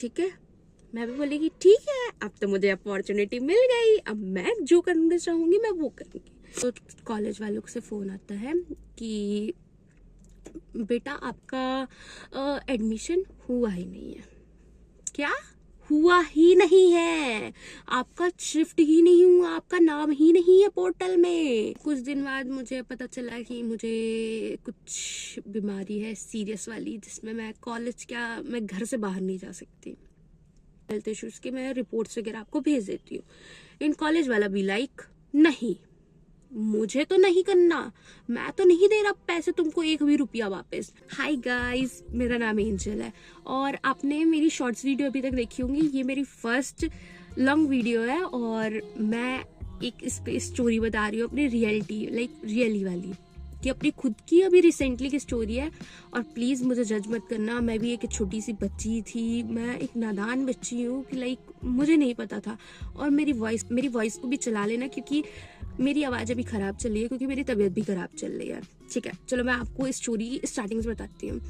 ठीक है, मैं भी बोली कि ठीक है, अब तो मुझे अपॉर्चुनिटी मिल गई, अब मैं जो करना चाहूंगी मैं वो करूंगी। तो कॉलेज वालों से फोन आता है कि बेटा आपका एडमिशन हुआ ही नहीं है। क्या हुआ ही नहीं है? आपका शिफ्ट ही नहीं हुआ, आपका नाम ही नहीं है पोर्टल में। कुछ दिन बाद मुझे पता चला कि मुझे कुछ बीमारी है सीरियस वाली, जिसमें मैं कॉलेज क्या, मैं घर से बाहर नहीं जा सकती। हेल्थ इश्यूज के मैं रिपोर्ट्स वगैरह आपको भेज देती हूँ। इन कॉलेज वाला भी लाइक नहीं, मुझे तो नहीं करना, मैं तो नहीं दे रहा पैसे तुमको एक भी रुपया वापस। हाय गाइस, मेरा नाम एंजल है और आपने मेरी शॉर्ट्स वीडियो अभी तक देखी होंगी। ये मेरी फर्स्ट लॉन्ग वीडियो है और मैं एक इस पे स्टोरी बता रही हूँ अपनी रियलिटी, लाइक रियली वाली, कि अपनी खुद की अभी रिसेंटली की स्टोरी है। और प्लीज मुझे जज मत करना, मैं भी एक छोटी सी बच्ची थी, मैं एक नादान बच्ची हूँ कि लाइक मुझे नहीं पता था। और मेरी वॉइस को भी चला लेना, क्योंकि मेरी आवाज़ अभी ख़राब चल रही है, क्योंकि मेरी तबीयत भी ख़राब चल रही है। ठीक है, चलो मैं आपको इस स्टोरी स्टार्टिंग से बताती हूँ।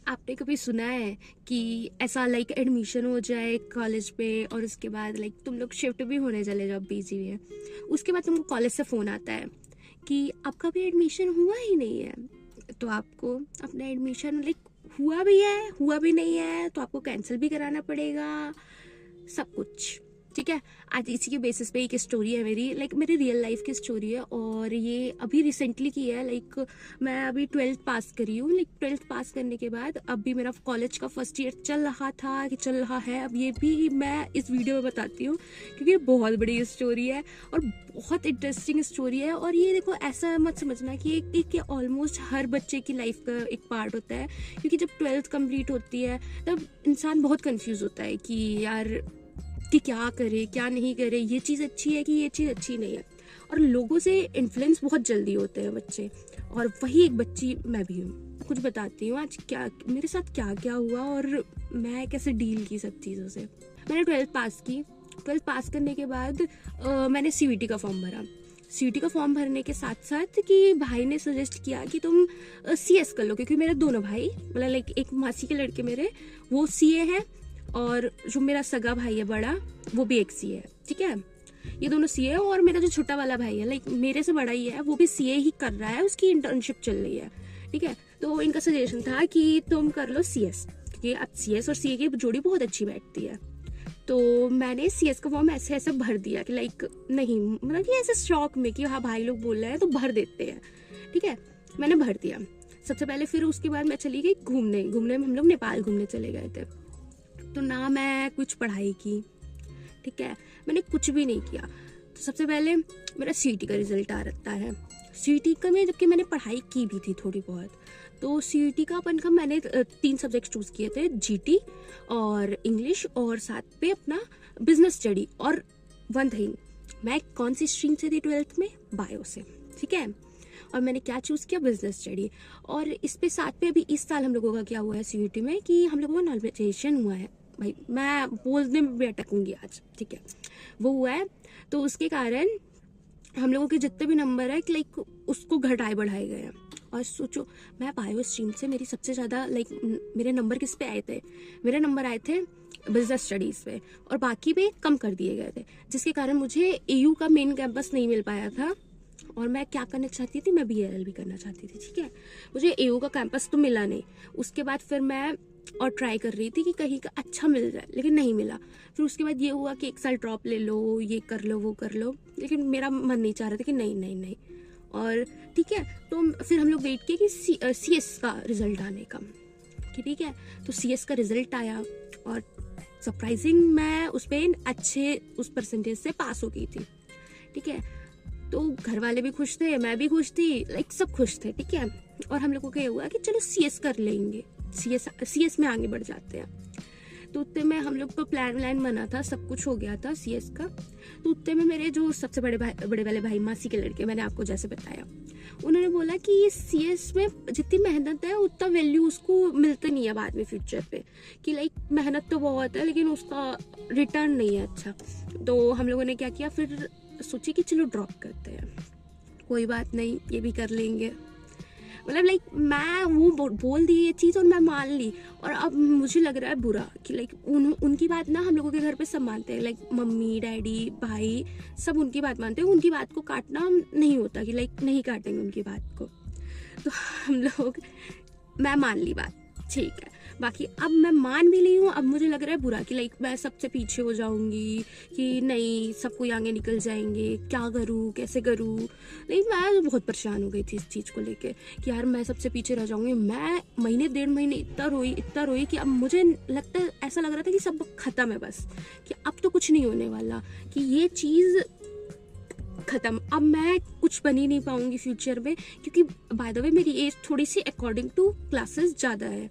आपने कभी सुना है कि ऐसा लाइक एडमिशन हो जाए कॉलेज पे और उसके बाद लाइक तुम लोग शिफ्ट भी होने चले जाओ बीजी में, उसके बाद तुमको कॉलेज से फ़ोन आता है कि आपका भी एडमिशन हुआ ही नहीं है। तो आपको अपना एडमिशन लाइक हुआ भी है, हुआ भी नहीं है, तो आपको कैंसिल भी कराना पड़ेगा, सब कुछ। ठीक है, आज इसी के बेसिस पे एक स्टोरी है मेरी, लाइक मेरी रियल लाइफ की स्टोरी है और ये अभी रिसेंटली की है। लाइक मैं अभी 12th पास करी हूँ। लाइक 12th पास करने के बाद अभी मेरा कॉलेज का फर्स्ट ईयर चल रहा था कि चल रहा है, अब ये भी मैं इस वीडियो में बताती हूँ क्योंकि ये बहुत बड़ी स्टोरी है और बहुत इंटरेस्टिंग स्टोरी है। और ये देखो, ऐसा मत समझना कि एक ऑलमोस्ट हर बच्चे की लाइफ का एक पार्ट होता है, क्योंकि जब 12th कंप्लीट होती है तब इंसान बहुत कंफ्यूज होता है कि यार कि क्या करे क्या नहीं करे, ये चीज़ अच्छी है कि ये चीज़ अच्छी नहीं है। और लोगों से इन्फ्लुएंस बहुत जल्दी होते हैं बच्चे, और वही एक बच्ची मैं भी हूँ। कुछ बताती हूँ आज क्या मेरे साथ क्या क्या हुआ और मैं कैसे डील की सब चीज़ों से। मैंने 12th पास की। 12th पास करने के बाद मैंने CVT का फॉर्म भरा। CVT का फॉर्म भरने के साथ साथ कि भाई ने सजेस्ट किया कि तुम CS कर लो, क्योंकि मेरे दोनों भाई, मतलब लाइक एक मासी के लड़के मेरे वो CA है और जो मेरा सगा भाई है बड़ा, वो भी एक CA है। ठीक है, ये दोनों CA है और मेरा जो छोटा वाला भाई है लाइक मेरे से बड़ा ही है, वो भी CA ही कर रहा है, उसकी इंटर्नशिप चल रही है। ठीक है, तो इनका सजेशन था कि तुम कर लो CS, क्योंकि अब CS और CA की जोड़ी बहुत अच्छी बैठती है। तो मैंने CS का फॉर्म ऐसे ऐसे भर दिया कि लाइक नहीं, मतलब कि ऐसे शौक में कि हाँ भाई लोग बोल रहे हैं तो भर देते हैं। ठीक है, मैंने भर दिया सबसे पहले। फिर उसके बाद मैं चली गई घूमने में हम लोग नेपाल घूमने चले गए थे। तो ना मैं कुछ पढ़ाई की, ठीक है, मैंने कुछ भी नहीं किया। तो सबसे पहले मेरा CET का रिजल्ट आ रहा है। CET का में जबकि मैंने पढ़ाई की भी थी थोड़ी बहुत, तो CET का अपन का मैंने 3 सब्जेक्ट चूज किए थे, GT और इंग्लिश और साथ पे अपना बिजनेस स्टडी। और वन थिंग, मैं कौन सी स्ट्रीम से थी 12th में? बायो से। ठीक है, और मैंने क्या चूज़ किया? Business study. और इस पे साथ पे अभी इस साल हम लोगों का क्या हुआ है CET में कि हम लोगों का नॉमिनेशन हुआ है। भाई मैं बोलने में भी अटकूंगी आज, ठीक है, वो हुआ है। तो उसके कारण हम लोगों के जितने भी नंबर है लाइक उसको घटाए बढ़ाए गए हैं। और सोचो, मैं बायो स्ट्रीम से, मेरी सबसे ज़्यादा लाइक मेरे नंबर किस पे आए थे? मेरे नंबर आए थे बिजनेस स्टडीज़ पे, और बाकी पे कम कर दिए गए थे, जिसके कारण मुझे AU का मेन कैंपस नहीं मिल पाया था। और मैं क्या करना चाहती थी? मैं BLLB करना चाहती थी। ठीक है, मुझे AU का कैंपस तो मिला नहीं। उसके बाद फिर मैं और ट्राई कर रही थी कि कहीं का अच्छा मिल जाए, लेकिन नहीं मिला। फिर उसके बाद ये हुआ कि 1 साल ड्रॉप ले लो, ये कर लो वो कर लो, लेकिन मेरा मन नहीं चाह रहा था कि नहीं नहीं नहीं। और ठीक है, तो फिर हम लोग वेट किए कि CS का रिजल्ट आने का, कि ठीक है, तो CS का रिजल्ट आया और सरप्राइजिंग मैं उस पर अच्छे उस परसेंटेज से पास हो गई थी। ठीक है, तो घर वाले भी खुश थे, मैं भी खुश थी, लाइक सब खुश थे। ठीक है, और हम लोगों को ये हुआ कि चलो CS कर लेंगे, CS में आगे बढ़ जाते हैं। तो उतने में हम लोग को प्लान व्लान बना था, सब कुछ हो गया था CS का। तो उतने में मेरे जो सबसे बड़े वाले भाई, मासी के लड़के, मैंने आपको जैसे बताया, उन्होंने बोला कि ये CS में जितनी मेहनत है उतना वैल्यू उसको मिलता नहीं है बाद में फ्यूचर पे, कि लाइक मेहनत तो बहुत है लेकिन उसका रिटर्न नहीं है अच्छा। तो हम लोगों ने क्या किया, फिर सोचे कि चलो ड्रॉप करते हैं, कोई बात नहीं, ये भी कर लेंगे। मतलब लाइक मैं वो बोल दी ये चीज़ और मैं मान ली, और अब मुझे लग रहा है बुरा कि लाइक उनकी बात ना हम लोगों के घर पे सब मानते हैं, लाइक मम्मी डैडी भाई सब उनकी बात मानते हैं, उनकी बात को काटना नहीं होता कि लाइक नहीं काटेंगे उनकी बात को। तो हम लोग, मैं मान ली बात, ठीक है। बाकी अब मैं मान भी ली हूँ, अब मुझे लग रहा है बुरा कि लाइक मैं सबसे पीछे हो जाऊंगी, कि नहीं सब कोई आगे निकल जाएंगे, क्या करूँ कैसे करूँ। लेकिन मैं बहुत परेशान हो गई थी इस चीज़ को लेके कि यार मैं सबसे पीछे रह जाऊंगी। मैं महीने 1.5 महीने इतना रोई कि अब मुझे लगता है, ऐसा लग रहा था कि सब खत्म है बस, कि अब तो कुछ नहीं होने वाला, कि ये चीज़ खत्म, अब मैं कुछ बन ही नहीं पाऊंगी फ्यूचर में, क्योंकि बाय द वे मेरी एज थोड़ी सी अकॉर्डिंग टू क्लासेस ज़्यादा है।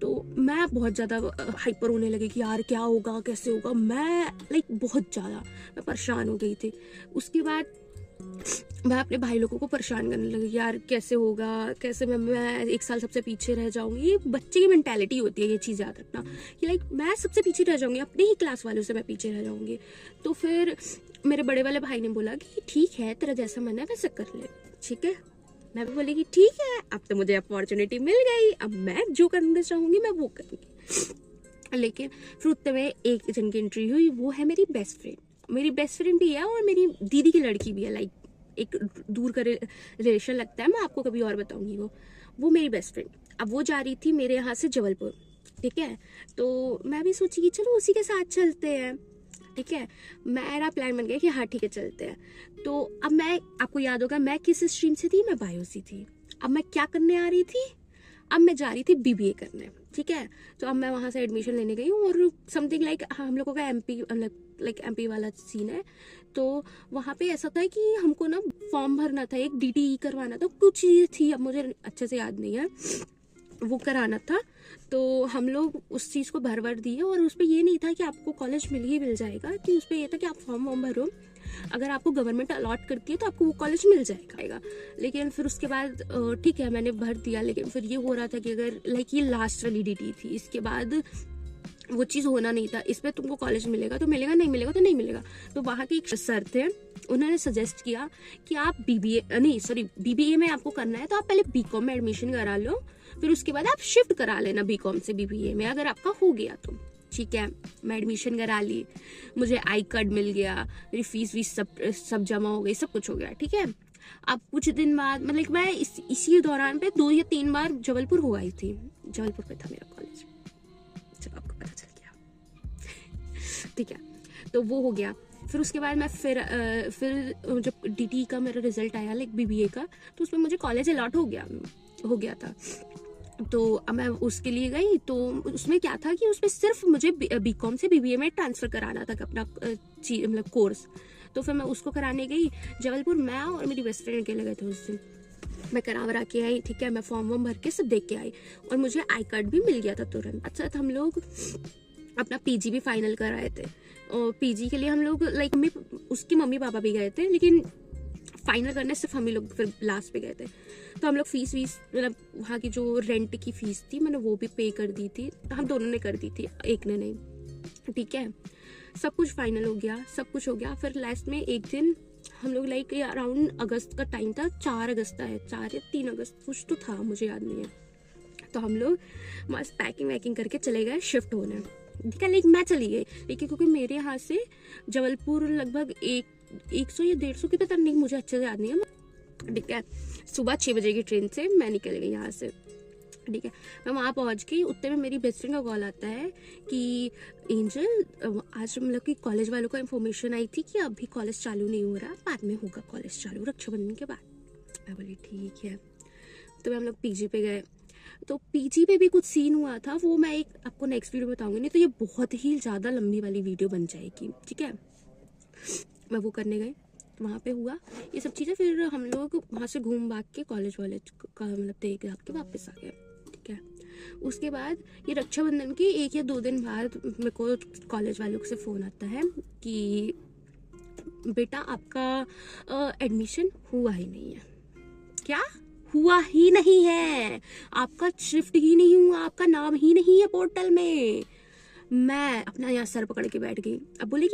तो मैं बहुत ज़्यादा हाइपर होने लगी कि यार क्या होगा कैसे होगा, मैं लाइक बहुत ज़्यादा मैं परेशान हो गई थी। उसके बाद मैं अपने भाई लोगों को परेशान करने लगी, यार कैसे होगा, कैसे मैं 1 साल सबसे पीछे रह जाऊंगी। ये बच्चे की मेंटालिटी होती है, ये चीज़ याद रखना कि लाइक मैं सबसे पीछे रह जाऊंगी, अपने ही क्लास वालों से मैं पीछे रह जाऊंगी। तो फिर मेरे बड़े वाले भाई ने बोला कि ठीक है तेरा जैसा मन है वैसा कर ले, ठीक है। मैं भी बोली कि ठीक है, अब तो मुझे अपॉर्चुनिटी मिल गई, अब मैं जो करना चाहूंगी मैं वो करूंगी। लेकिन फिर उतने में एक जन की एंट्री हुई, वो है मेरी बेस्ट फ्रेंड। मेरी बेस्ट फ्रेंड भी है और मेरी दीदी की लड़की भी है, लाइक एक दूर का रिलेशन लगता है, मैं आपको कभी और बताऊंगी। वो मेरी बेस्ट फ्रेंड, अब वो जा रही थी मेरे यहाँ से जबलपुर, ठीक है। तो मैं भी सोची कि चलो उसी के साथ चलते हैं, ठीक है। मेरा प्लान बन गया कि हाँ ठीक है चलते हैं। तो अब मैं, आपको याद होगा मैं किस स्ट्रीम से थी, मैं बायो से थी। अब मैं क्या करने आ रही थी, अब मैं जा रही थी बीबीए करने, ठीक है। तो अब मैं वहाँ से एडमिशन लेने गई हूँ, और समथिंग लाइक हम लोगों का एमपी लाइक एमपी वाला सीन है। तो वहाँ पे ऐसा था कि हमको ना फॉर्म भरना था, एक डीटीई करवाना था, कुछ चीज़ थी, अब मुझे अच्छे से याद नहीं है, वो कराना था। तो हम लोग उस चीज़ को भर दिए, और उस पर ये नहीं था कि आपको कॉलेज मिल जाएगा, कि उस पर ये था कि आप फॉर्म भरो, अगर आपको गवर्नमेंट अलॉट करती है तो आपको वो कॉलेज मिल जाएगा। लेकिन फिर उसके बाद ठीक है मैंने भर दिया, लेकिन फिर ये हो रहा था कि अगर लाइक ये लास्ट वाली डीटी थी, इसके बाद वो चीज़ होना नहीं था, इसमें तुमको कॉलेज मिलेगा तो मिलेगा, नहीं मिलेगा तो नहीं मिलेगा। तो वहाँ के एक सर थे, उन्होंने सजेस्ट किया कि आप बीबीए में आपको करना है तो आप पहले बीकॉम में एडमिशन करा लो, फिर उसके बाद आप शिफ्ट करा लेना बीकॉम से बीबीए में, अगर आपका हो गया तो। ठीक है, मैं एडमिशन करा ली, मुझे आई कार्ड मिल गया, मेरी फीस वीस सब जमा हो गई, सब कुछ हो गया, ठीक है। अब कुछ दिन बाद मतलब मैं इसी दौरान पे 2 या 3 बार जबलपुर हो आई थी, जबलपुर पे था मेरा कॉलेज, चलो आपको पता चल गया ठीक है। तो वो हो गया, फिर उसके बाद मैं फिर जब डीटी का मेरा रिजल्ट आया लाइक बीबीए का, तो उसमें मुझे कॉलेज अलॉट हो गया था। तो अब मैं उसके लिए गई, तो उसमें क्या था कि उसमें सिर्फ मुझे बीकॉम से बीबीए में ट्रांसफर कराना था अपना मतलब कोर्स। तो फिर मैं उसको कराने गई जबलपुर, मैं और मेरी बेस्ट फ्रेंड अकेले गए थे उस दिन। मैं करा के आई, ठीक है, मैं फॉर्म वॉर्म भर के सब देख के आई, और मुझे आई कार्ड भी मिल गया था तुरंत। अच्छा, हम लोग अपना पीजी भी फाइनल कराए थे, और पीजी के लिए हम लोग लाइक उसकी मम्मी पापा भी गए थे, लेकिन फाइनल करने सिर्फ हम ही लोग फिर लास्ट पे गए थे। तो हम लोग फीस मतलब वहाँ की जो रेंट की फीस थी मैंने वो भी पे कर दी थी, हम दोनों ने कर दी थी, एक ने नहीं, ठीक है। सब कुछ फाइनल हो गया, सब कुछ हो गया। फिर लास्ट में एक दिन हम लोग लाइक अराउंड अगस्त का टाइम था, 4 अगस्त है, 4 या 3 अगस्त कुछ तो था, मुझे याद नहीं है। तो हम लोग मस्त पैकिंग वैकिंग करके चले गए शिफ्ट होने, ठीक है। लेकिन मैं चली गई, लेकिन क्योंकि मेरे यहाँ से जबलपुर लगभग 100 या 150 की, पता नहीं मुझे अच्छे से याद नहीं है, ठीक है। सुबह 6 बजे की ट्रेन से मैं निकल गई यहाँ से, ठीक है। मैं वहाँ पहुँच गई, उतने में मेरी बेस्ट फ्रेंड का कॉल आता है कि एंजल आज मतलब कि कॉलेज वालों को इन्फॉर्मेशन आई थी कि अभी कॉलेज चालू नहीं हो रहा, बाद में होगा कॉलेज चालू रक्षाबंधन के बाद। मैं बोली ठीक है। तो हम लोग पीजी पे गए, तो पीजी पे भी कुछ सीन हुआ था, वो मैं आपको नेक्स्ट वीडियो बताऊंगी, नहीं तो ये बहुत ही ज़्यादा लंबी वाली वीडियो बन जाएगी, ठीक है। मैं वो करने गई, तो वहाँ पे हुआ ये सब चीज़ें, फिर हम लोग वहाँ से घूम भाग के कॉलेज का मतलब देख भाग के वापस आ गए, ठीक है। उसके बाद ये रक्षाबंधन के 1 या 2 दिन बाद मेरे को कॉलेज वालों से फ़ोन आता है कि बेटा आपका एडमिशन हुआ ही नहीं है। क्या हुआ ही नहीं है? आपका शिफ्ट ही नहीं हुआ, आपका नाम ही नहीं है पोर्टल में। मैं अपना यहाँ सर पकड़ के बैठ गई। अब बोले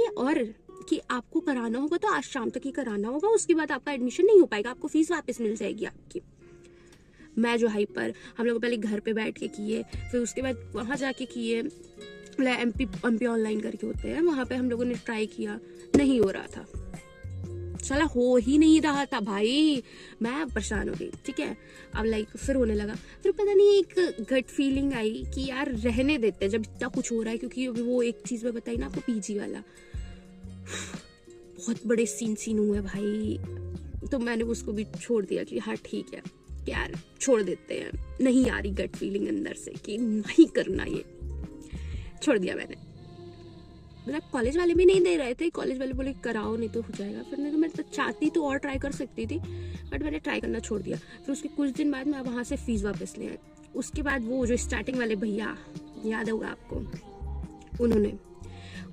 कि आपको कराना होगा तो आज शाम तक ही कराना होगा, उसके बाद आपका एडमिशन नहीं हो पाएगा, आपको फीस वापस मिल जाएगी आपकी। मैं जो हाइपर, हम लोग पहले घर पे बैठ के किए, फिर उसके बाद वहाँ जाके किए, MP ऑनलाइन करके होते हैं, वहाँ पे हम लोगों ने ट्राई किया, नहीं हो रहा था, साला हो ही नहीं रहा था भाई। मैं परेशान हो गई, ठीक है। अब फिर होने लगा, फिर पता नहीं एक गट फीलिंग आई कि यार रहने देते जब इतना कुछ हो रहा है, क्योंकि अभी वो एक चीज़ मैं बताई ना आपको, PG वाला बहुत बड़े सीन हुए भाई, तो मैंने उसको भी छोड़ दिया कि हाँ ठीक है यार छोड़ देते हैं, नहीं आ रही गट फीलिंग अंदर से कि नहीं करना, ये छोड़ दिया मैंने। मतलब कॉलेज वाले भी नहीं दे रहे थे, कॉलेज वाले बोले कराओ नहीं तो हो जाएगा, फिर मैं तो चाहती तो और ट्राई कर सकती थी, बट मैंने ट्राई करना छोड़ दिया। फिर उसके कुछ दिन बाद मैं वहाँ से फीस वापस ले आई। उसके बाद वो जो स्टार्टिंग वाले भैया, याद होगा आपको,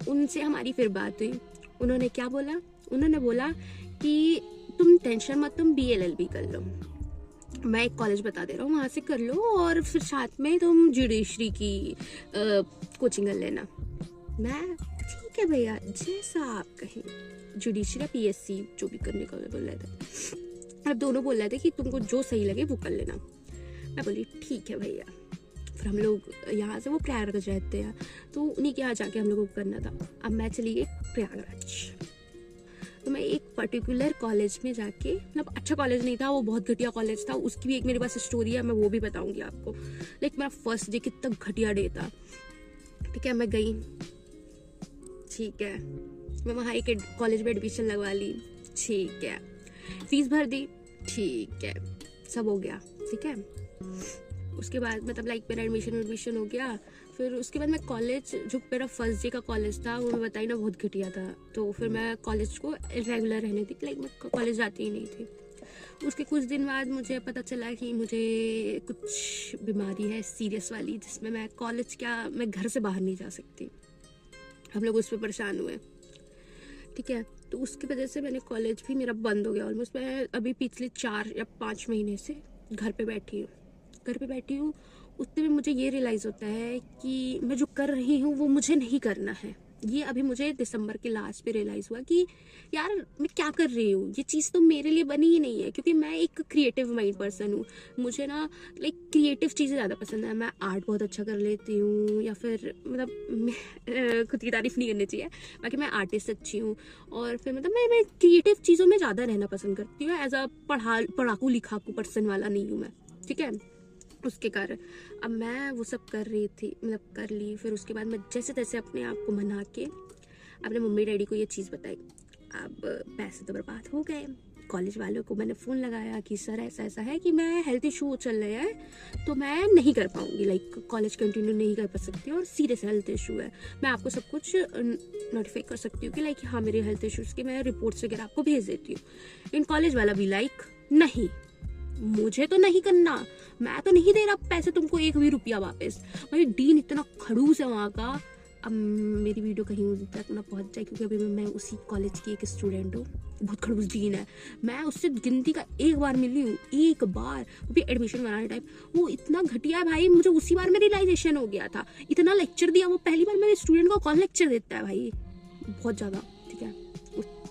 उनसे हमारी फिर बात हुई। उन्होंने क्या बोला, उन्होंने बोला कि तुम टेंशन मत, तुम BLLB कर लो, मैं एक कॉलेज बता दे रहा हूँ, वहाँ से कर लो, और फिर साथ में तुम जुडिशरी की कोचिंग कर लेना। मैं ठीक है भैया, जैसा आप कहें, जुडिशरी PSC जो भी करने का बोल रहे थे, अब दोनों बोल रहे थे कि तुमको जो सही लगे वो कर लेना। मैं बोली ठीक है भैया। फिर हम लोग यहाँ से, वो प्रयागराज रहते हैं, तो उन्हीं के यहाँ जाके हम लोगों को करना था। अब मैं चली गई प्रयागराज, तो मैं एक पर्टिकुलर कॉलेज में जाके, मतलब अच्छा कॉलेज नहीं था वो, बहुत घटिया कॉलेज था, उसकी भी एक मेरे पास स्टोरी है, मैं वो भी बताऊंगी आपको। मेरा फर्स्ट डे कितना घटिया डे था, ठीक है। मैं गई, ठीक है, मैं वहाँ एक कॉलेज में एडमिशन लगवा ली, ठीक है, फीस भर दी, ठीक है, सब हो गया, ठीक है। उसके बाद मतलब मेरा एडमिशन हो गया। फिर उसके बाद मैं कॉलेज, जो मेरा फर्स्ट डे का कॉलेज था वो मैं बताई ना बहुत घटिया था, तो फिर मैं कॉलेज को रेगुलर रहने दी, मैं कॉलेज जाती ही नहीं थी। उसके कुछ दिन बाद मुझे पता चला कि मुझे कुछ बीमारी है सीरियस वाली, जिसमें मैं कॉलेज क्या, मैं घर से बाहर नहीं जा सकती। हम लोग उस पर परेशान हुए, ठीक है। तो उसकी वजह से मैंने कॉलेज भी मेरा बंद हो गया ऑलमोस्ट। मैं अभी पिछले 4 या 5 महीने से घर पे बैठी हूँ। उतने में मुझे ये रियलाइज़ होता है कि मैं जो कर रही हूँ वो मुझे नहीं करना है। ये अभी मुझे दिसंबर के लास्ट पे रियलाइज़ हुआ कि यार मैं क्या कर रही हूँ, ये चीज़ तो मेरे लिए बनी ही नहीं है, क्योंकि मैं एक क्रिएटिव माइंड पर्सन हूँ। मुझे ना क्रिएटिव चीज़ें ज़्यादा पसंद है। मैं आर्ट बहुत अच्छा कर लेती हूँ, या फिर मतलब खुद की तारीफ नहीं करनी चाहिए, बाकी मैं आर्टिस्ट अच्छी हूँ। और फिर मतलब मैं क्रिएटिव चीज़ों में ज़्यादा रहना पसंद करती हूँ। एज अ पढ़ाकू लिखाकू पर्सन वाला नहीं हूँ मैं, ठीक है। उसके कारण अब मैं वो सब कर रही थी, मतलब कर ली। फिर उसके बाद मैं जैसे तैसे अपने आप को मना के अपने मम्मी डैडी को ये चीज़ बताई। अब पैसे तो बर्बाद हो गए। कॉलेज वालों को मैंने फ़ोन लगाया कि सर ऐसा है कि मैं हेल्थ इशू चल रहा है, तो मैं नहीं कर पाऊँगी, कॉलेज कंटिन्यू नहीं कर सकती और सीरियस हेल्थ इशू है। मैं आपको सब कुछ नोटिफाई कर सकती हूँ कि हाँ मेरे हेल्थ इशूज़ के मैं रिपोर्ट्स वगैरह आपको भेज देती हूँ। इन कॉलेज वाला भी नहीं, मुझे तो नहीं करना, मैं तो नहीं दे रहा पैसे तुमको 1 भी रुपया वापस। भाई डीन इतना खड़ूस है वहाँ का। अब मेरी वीडियो कहीं तक ना पहुँच जाए, क्योंकि अभी मैं उसी कॉलेज की एक स्टूडेंट हूँ। बहुत खड़ूस डीन है, मैं उससे गिनती का 1 बार मिली हूँ, 1 बार, वो भी एडमिशन बनाने टाइम। वो इतना घटिया है भाई, मुझे उसी बार में रियलाइजेशन हो गया था। इतना लेक्चर दिया वो, पहली बार मेरे स्टूडेंट को कौन लेक्चर देता है भाई, बहुत ज़्यादा, ठीक है।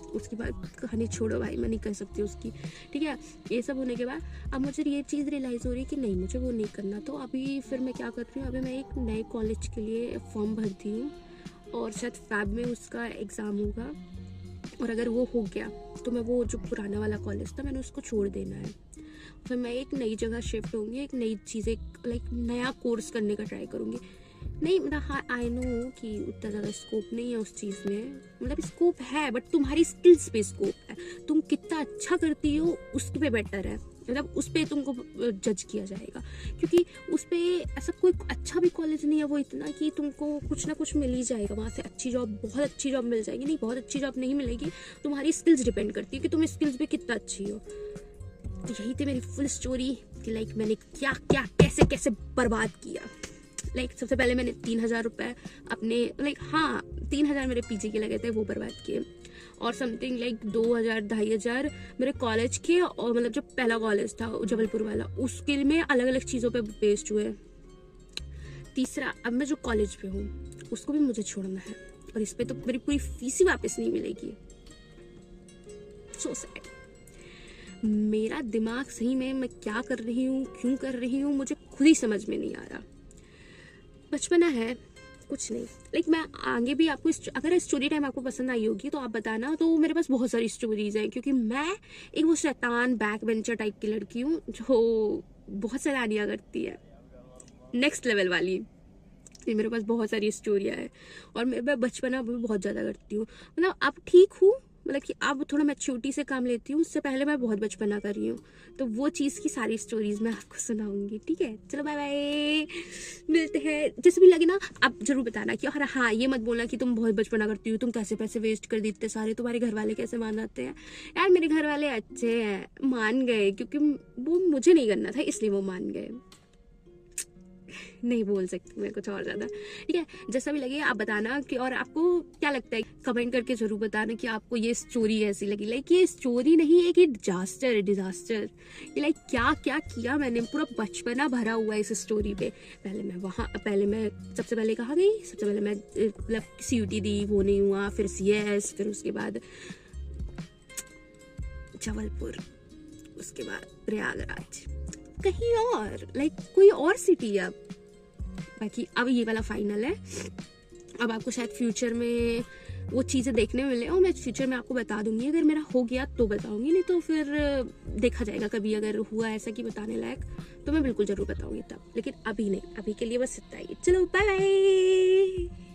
उसके बाद कहानी छोड़ो भाई, मैं नहीं कर सकती उसकी, ठीक है। ये सब होने के बाद अब मुझे ये चीज़ रियलाइज़ हो रही है कि नहीं, मुझे वो नहीं करना। तो अभी फिर मैं क्या कर रही हूँ, अभी मैं एक नए कॉलेज के लिए फॉर्म भरती हूँ, और शायद फैब में उसका एग्ज़ाम होगा, और अगर वो हो गया तो मैं वो जो पुराना वाला कॉलेज था मैंने उसको छोड़ देना है। फिर मैं एक नई जगह शिफ्ट होंगी, एक नई चीज़ें नया कोर्स करने का ट्राई करूँगी। नहीं मतलब हाँ, आई नो कि उतना ज़्यादा स्कोप नहीं है उस चीज़ में, मतलब स्कोप है बट तुम्हारी स्किल्स पे स्कोप है। तुम कितना अच्छा करती हो उस पे बेटर है, मतलब उस पे तुमको जज किया जाएगा, क्योंकि उस पे ऐसा कोई अच्छा भी कॉलेज नहीं है वो इतना कि तुमको कुछ ना कुछ मिल ही जाएगा वहाँ से। अच्छी जॉब, बहुत अच्छी जॉब मिल जाएगी, नहीं बहुत अच्छी जॉब नहीं मिलेगी, तुम्हारी स्किल्स डिपेंड करती है कि तुम स्किल्स पे कितना अच्छी हो। तो यही थी मेरी फुल स्टोरी कि मैंने क्या क्या कैसे कैसे बर्बाद किया। सबसे पहले मैंने 3,000 रुपये अपने 3,000 मेरे PG के लगे थे, वो बर्बाद किए, और समथिंग 2,000 2,500 मेरे कॉलेज के, और मतलब जो पहला कॉलेज था जबलपुर वाला उसके में अलग अलग चीज़ों पे वेस्ट हुए। तीसरा, अब मैं जो कॉलेज पे हूँ उसको भी मुझे छोड़ना है, और इस पे तो मेरी पूरी फीस ही वापस नहीं मिलेगी। So sad. मेरा दिमाग सही में मैं क्या कर रही हूँ, क्यों कर रही हूँ, मुझे खुद ही समझ में नहीं आ रहा। बचपना है, कुछ नहीं। मैं आगे भी आपको अगर स्टोरी टाइम आपको पसंद आई होगी तो आप बताना। तो मेरे पास बहुत सारी स्टोरीज हैं, क्योंकि मैं एक वो शैतान बैक बेंचर टाइप की लड़की हूँ जो बहुत सैलानियाँ करती है, नेक्स्ट लेवल वाली। ये मेरे पास बहुत सारी स्टोरियाँ हैं और मैं बचपना भी बहुत ज़्यादा करती हूँ। अब ठीक हूँ, कि अब थोड़ा मैच्योरिटी से काम लेती हूँ। उससे पहले मैं बहुत बचपना कर रही हूँ, तो वो चीज़ की सारी स्टोरीज मैं आपको सुनाऊंगी। ठीक है, चलो बाय बाय, मिलते हैं। जैसे भी लगे ना आप जरूर बताना कि हाँ, ये मत बोलना कि तुम बहुत बचपना करती हो, तुम कैसे पैसे वेस्ट कर देते सारे, तुम्हारे घर वाले कैसे मान जाते हैं। यार मेरे घर वाले अच्छे हैं, मान गए, क्योंकि वो मुझे नहीं करना था इसलिए वो मान गए। नहीं बोल सकती मैं कुछ और ज़्यादा। ठीक है, जैसा भी लगे आप बताना कि और आपको क्या लगता है, कमेंट करके जरूर बताना कि आपको ये स्टोरी कैसी लगी। ये स्टोरी नहीं है कि डिजास्टर। ये क्या क्या किया मैंने, पूरा बचपना भरा हुआ है इस स्टोरी पे। पहले मैं सबसे पहले कहाँ गई, सबसे पहले मैं CUT दी, वो नहीं हुआ, फिर CS, फिर उसके बाद जबलपुर, उसके बाद प्रयागराज, कहीं और कोई और सिटी। अब बाकी अब ये वाला फाइनल है। अब आपको शायद फ्यूचर में वो चीज़ें देखने में मिले, और मैं फ्यूचर में आपको बता दूंगी। अगर मेरा हो गया तो बताऊंगी, नहीं तो फिर देखा जाएगा। कभी अगर हुआ ऐसा कि बताने लायक तो मैं बिल्कुल जरूर बताऊंगी तब, लेकिन अभी नहीं। अभी के लिए बस इतना ही। चलो बाय बाय।